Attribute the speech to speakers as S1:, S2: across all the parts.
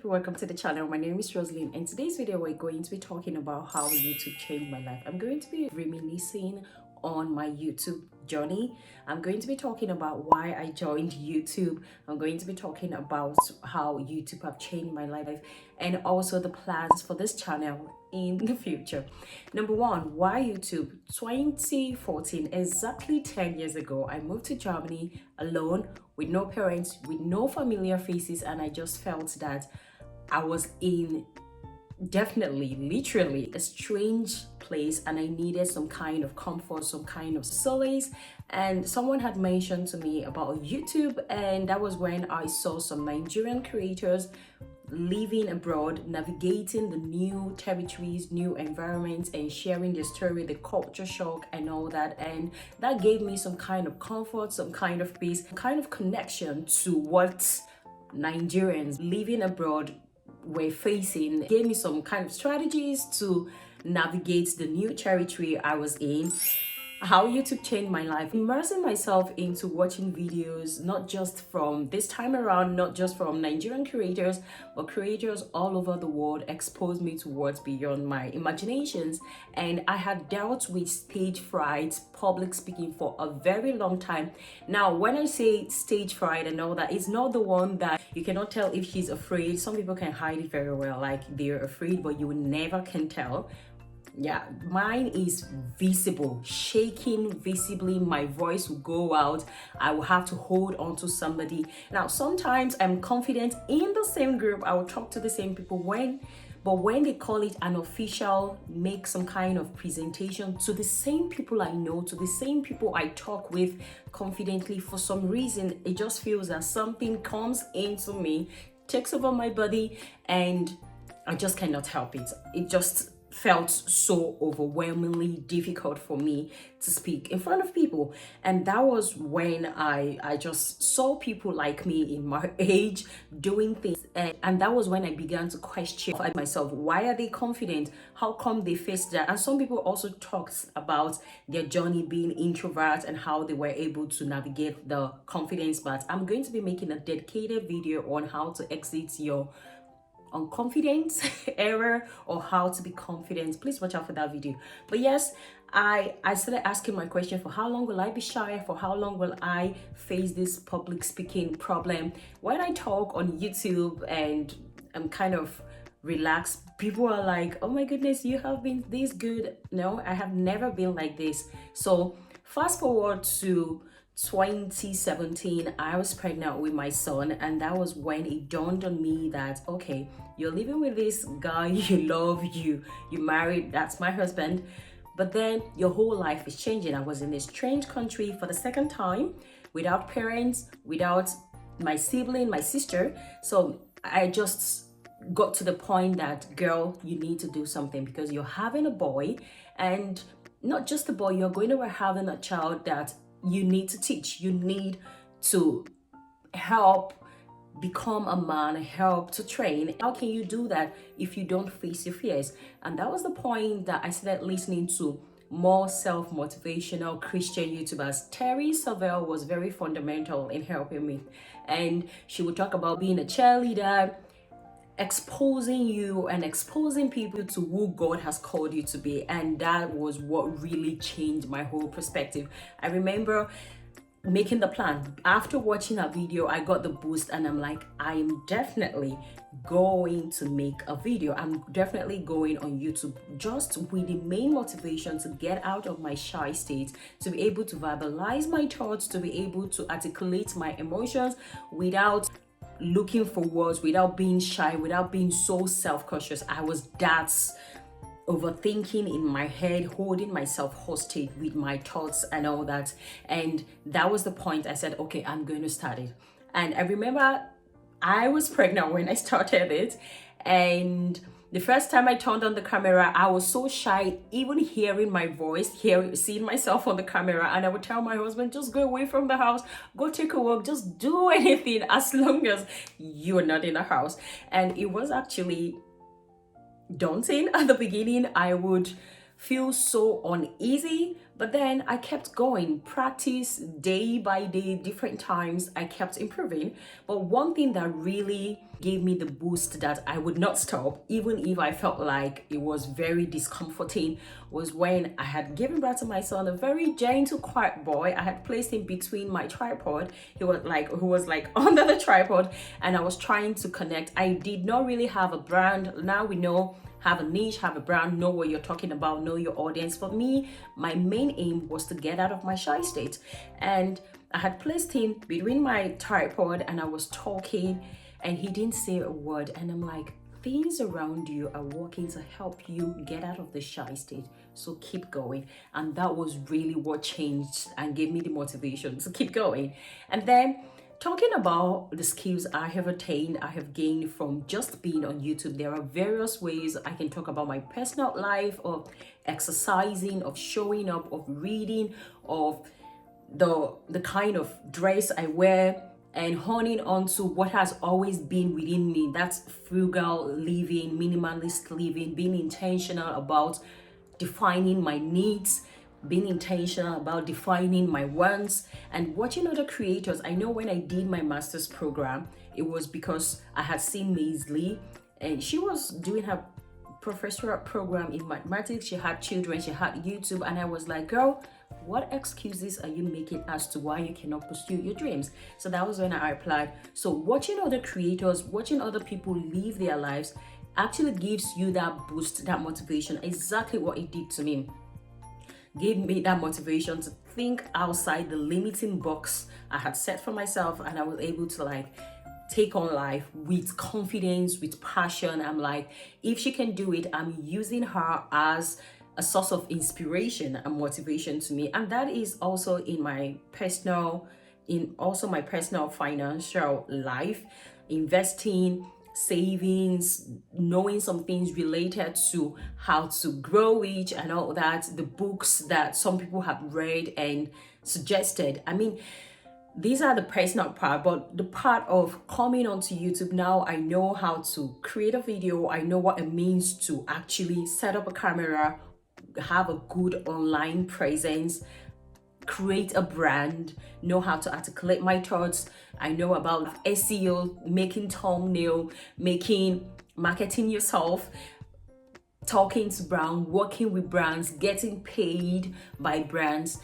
S1: Welcome to the channel. My name is Roselyn. In today's video we're going to be talking about how YouTube changed my life. I'm going to be reminiscing on my YouTube journey. I'm going to be talking about why I joined YouTube. I'm going to be talking about how YouTube have changed my life and also the plans for this channel in the future. Number one, why YouTube? 2014, exactly 10 years ago, I moved to Germany alone with no parents, with no familiar faces, and I just felt that I was in definitely, literally a strange place and I needed some kind of comfort, some kind of solace. And someone had mentioned to me about YouTube, and that was when I saw some Nigerian creators living abroad, navigating the new territories, new environments, and sharing their story, the culture shock and all that. And that gave me some kind of comfort, some kind of peace, kind of connection to what Nigerians living abroad were facing. It gave me some kind of strategies to navigate the new territory I was in. How YouTube changed my life, immersing myself into watching videos, not just from this time around, not just from Nigerian creators, but creators all over the world exposed me to what's beyond my imaginations. And I had dealt with stage fright, public speaking for a very long time. Now, when I say stage fright and all that, it's not the one that you cannot tell if she's afraid. Some people can hide it very well, like they're afraid, but you never can tell. Yeah, mine is visible, shaking visibly. My voice will go out. I will have to hold on to somebody. Now, sometimes I'm confident in the same group. I will talk to the same people but when they call it an official, make some kind of presentation to the same people I know, to the same people I talk with confidently, for some reason, it just feels that something comes into me, takes over my body, and I just cannot help it. It just felt so overwhelmingly difficult for me to speak in front of people. And that was when I just saw people like me in my age doing things, and that was when I began to question myself. Why are they confident? How come they face that? And some people also talked about their journey being introverts and how they were able to navigate the confidence part. I'm going to be making a dedicated video on how to exit your confidence error or how to be confident. Please watch out for that video. But yes, I started asking my question: for how long will I be shy? For how long will I face this public speaking problem? When I talk on YouTube and I'm kind of relaxed, people are like, oh my goodness, you have been this good. No, I have never been like this. So fast forward to 2017, I was pregnant with my son, and that was when it dawned on me that, okay, you're living with this guy you love, you married, that's my husband, but then your whole life is changing. I was in this strange country for the second time, without parents, without my sibling, my sister. So I just got to the point that, girl, you need to do something, because you're having a boy, and not just a boy, you're going to be having a child that you need to teach, you need to help become a man, help to train. How can you do that if you don't face your fears? And that was the point that I started listening to more self-motivational Christian YouTubers. Terry Savelle was very fundamental in helping me, and she would talk about being a cheerleader, exposing you and exposing people to who God has called you to be. And that was what really changed my whole perspective. I remember making the plan. After watching a video, I got the boost and I'm like, I am definitely going to make a video. I'm definitely going on YouTube, just with the main motivation to get out of my shy state, to be able to verbalize my thoughts, to be able to articulate my emotions without looking for words, without being shy, without being so self-conscious. I was that overthinking in my head, holding myself hostage with my thoughts and all that. And that was the point I said, okay, I'm going to start it. And I remember I was pregnant when I started it, and the first time I turned on the camera, I was so shy, even hearing my voice, seeing myself on the camera. And I would tell my husband, just go away from the house, go take a walk, just do anything as long as you're not in the house. And it was actually daunting at the beginning. I would feel so uneasy, but then I kept going, practice day by day, different times. I kept improving. But one thing that really gave me the boost that I would not stop, even if I felt like it was very discomforting, was when I had given birth to my son, a very gentle, quiet boy. I had placed him between my tripod. He was like under the tripod, and I was trying to connect. I did not really have a brand. Now we know, have a niche, have a brand, know what you're talking about, know your audience. For me, my main aim was to get out of my shy state. And I had placed him between my tripod and I was talking and he didn't say a word. And I'm like, things around you are working to help you get out of the shy state. So keep going. And that was really what changed and gave me the motivation to keep going. And then talking about the skills I have attained, I have gained from just being on YouTube, there are various ways I can talk about my personal life, of exercising, of showing up, of reading, of the kind of dress I wear, and honing on to what has always been within me. That's frugal living, minimalist living, being intentional about defining my needs, being intentional about defining my wants, and watching other creators. I know when I did my master's program, it was because I had seen Ms. Lee, and she was doing her professorate program in mathematics. She had children, she had YouTube, and I was like, girl, what excuses are you making as to why you cannot pursue your dreams? So that was when I applied. So watching other creators, watching other people live their lives actually gives you that boost, that motivation. Exactly what it did to me. Gave me that motivation to think outside the limiting box I had set for myself, and I was able to take on life with confidence, with passion. I'm like, if she can do it, I'm using her as a source of inspiration and motivation to me. And that is also in my personal financial life, investing, savings, knowing some things related to how to grow rich and all that, the books that some people have read and suggested. I mean, these are the personal part, but the part of coming onto YouTube now, I know how to create a video. I know what it means to actually set up a camera, have a good online presence, create a brand, know how to articulate my thoughts. I know about SEO, making thumbnail, marketing yourself, talking to brands, working with brands, getting paid by brands.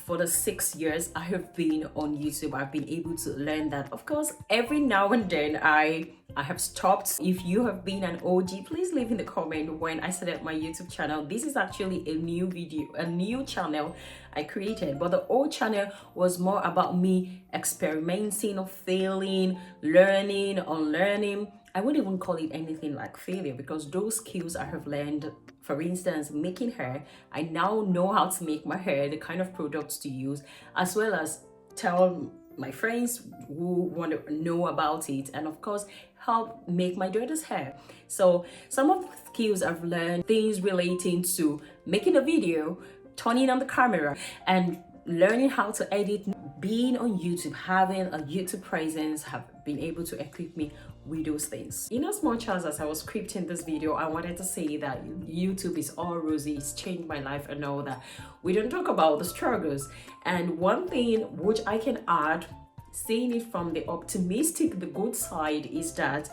S1: For the 6 years I have been on YouTube, I've been able to learn that. Of course, every now and then I have stopped. If you have been an OG, please leave in the comment when I started my YouTube channel. This is actually a new channel I created, but the old channel was more about me experimenting, failing, learning, unlearning. I wouldn't even call it anything like failure, because those skills I have learned, for instance, making hair, I now know how to make my hair, the kind of products to use, as well as tell my friends who want to know about it, and of course help make my daughter's hair. So some of the skills I've learned, things relating to making a video, turning on the camera, and learning how to edit. Being on YouTube, having a YouTube presence, have been able to equip me with those things. In as much as I was scripting this video, I wanted to say that YouTube is all rosy, it's changed my life and all that. We don't talk about the struggles. And one thing which I can add, seeing it from the optimistic, the good side, is that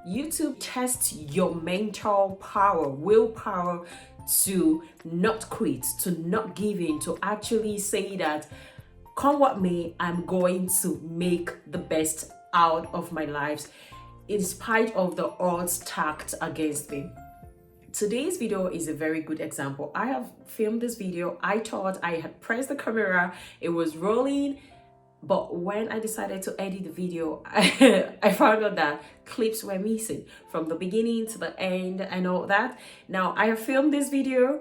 S1: YouTube tests your mental power, willpower, to not quit, to not give in, to actually say that come what may, I'm going to make the best out of my lives in spite of the odds stacked against me. Today's video is a very good example. I have filmed this video. I thought I had pressed the camera, it was rolling, but when I decided to edit the video, I found out that clips were missing from the beginning to the end and all that. Now I have filmed this video,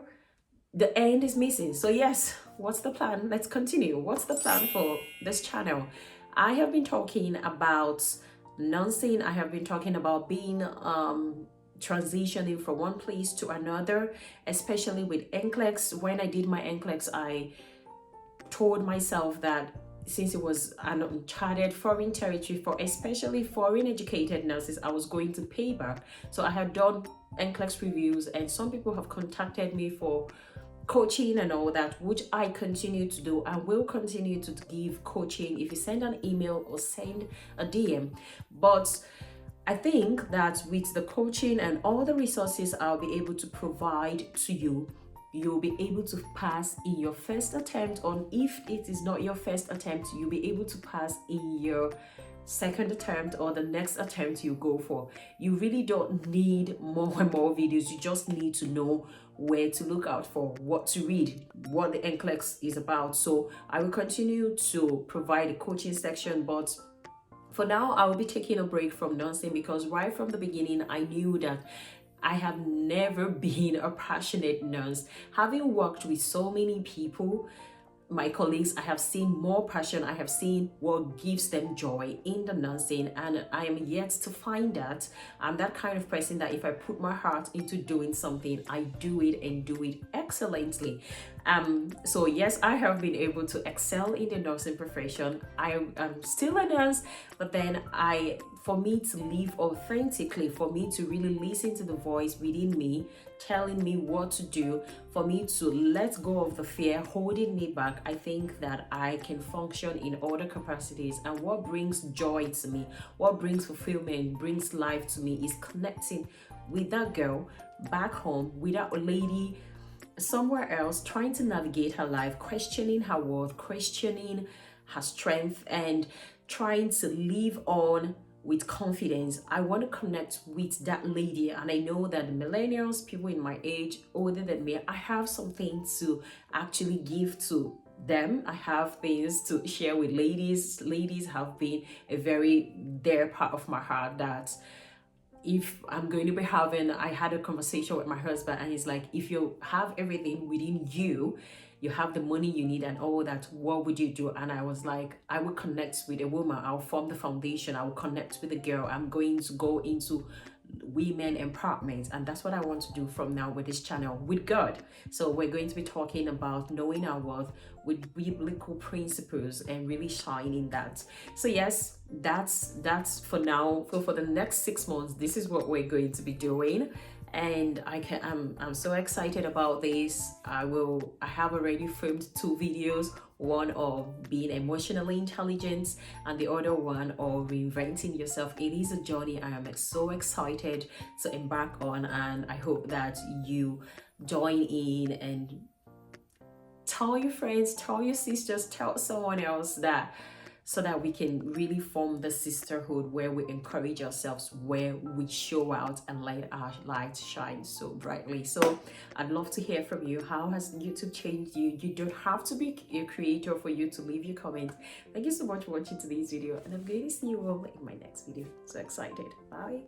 S1: the end is missing. So yes, what's the plan? Let's continue. What's the plan for this channel? I have been talking about nursing. I have been talking about being transitioning from one place to another, especially with NCLEX. When I did my NCLEX, I told myself that since it was an uncharted foreign territory for especially foreign educated nurses, I was going to pay back. So I had done NCLEX reviews, and some people have contacted me for coaching and all that, which I continue to do. I will continue to give coaching if you send an email or send a DM. But I think that with the coaching and all the resources I'll be able to provide to you, you'll be able to pass in your first attempt. On if it is not your first attempt, you'll be able to pass in your second attempt or the next attempt you go for. You really don't need more and more videos. You just need to know where to look out for, what to read, what the NCLEX is about. So I will continue to provide a coaching section, but for now I will be taking a break from nursing, because right from the beginning I knew that I have never been a passionate nurse. Having worked with so many people, my colleagues, I have seen more passion. I have seen what gives them joy in the nursing, and I am yet to find that. I'm that kind of person that if I put my heart into doing something, I do it and do it excellently. So yes, I have been able to excel in the nursing profession. I am still a nurse, but then for me to live authentically, for me to really listen to the voice within me telling me what to do, for me to let go of the fear holding me back, I think that I can function in other capacities. And what brings joy to me, what brings fulfillment, brings life to me, is connecting with that girl back home, with that lady somewhere else, trying to navigate her life, questioning her worth, questioning her strength, and trying to live on with confidence. I want to connect with that lady, and I know that the millennials, people in my age, older than me, I have something to actually give to them. I have things to share with ladies. Ladies have been a very dear part of my heart, that if I'm going to be having, I had a conversation with my husband, and he's like, if you have everything within you, you have the money you need and all that, what would you do? And I was like, I will connect with a woman. I'll form the foundation. I will connect with a girl. I'm going to go into women empowerment, and that's what I want to do from now with this channel, with God. So we're going to be talking about knowing our worth with biblical principles and really shining that. So yes, that's for now. So for the next 6 months, this is what we're going to be doing, and I'm so excited about this. I have already filmed 2 videos, one of being emotionally intelligent and the other one of reinventing yourself. It is a journey I am so excited to embark on, and I hope that you join in and tell your friends, tell your sisters, tell someone else, that so that we can really form the sisterhood where we encourage ourselves, where we show out and let our light shine so brightly. So I'd love to hear from you. How has YouTube changed you? You don't have to be a creator for you to leave your comment. Thank you so much for watching today's video, and I'm going to see you all in my next video. So excited. Bye.